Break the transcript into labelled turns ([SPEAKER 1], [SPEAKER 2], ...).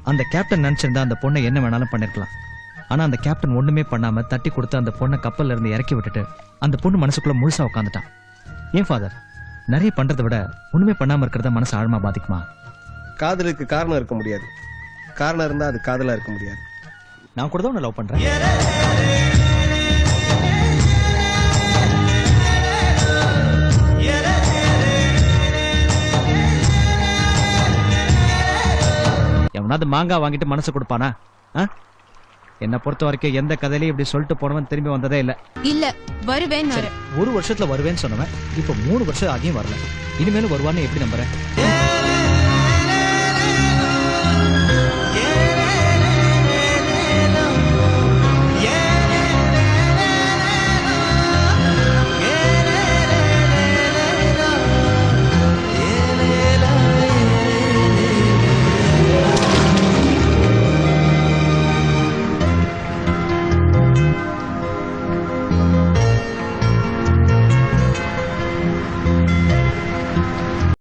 [SPEAKER 1] அந்த கேப்டன் நினைச்சிருந்தா அந்த பொண்ணை என்ன வேணாலும் பண்ணிருக்கலாம். ஆனா அந்த கேப்டன் ஒண்ணுமே பண்ணாம தட்டி கொடுத்து அந்த பொண்ணை கப்பல்ல இருந்து இறக்கி விட்டுட்டு அந்த பொண்ணு மனசுக்குள்ள முழுசா உட்காந்துட்டான். ஏன் ஃபாதர், நிறைய பண்றதை விட ஒண்ணுமே பண்ணாம இருக்கிறத மனசு ஆழமா பாதிக்குமா?
[SPEAKER 2] காதலுக்கு காரணம் இருக்க முடியாது, காரணம் இருந்தா அது காதலா இருக்க முடியாது.
[SPEAKER 1] நான் கூட தான் உன்னை லவ் பண்றேன். எவனாவது மாங்காய் வாங்கிட்டு மனசு கொடுப்பானா? என்ன பொறுத்த வரைக்கும் எந்த கதையிலையும் இப்படி சொல்லிட்டு போனவன் திரும்பி வந்ததே இல்ல.
[SPEAKER 3] இல்ல வருவேன்.
[SPEAKER 1] ஒரு வருஷத்துல வருவேன்னு சொன்னவன் இப்ப 3 வருஷம் ஆகியும் வரல. இனிமேலும் வருவான்னு எப்படி நம்புறேன்?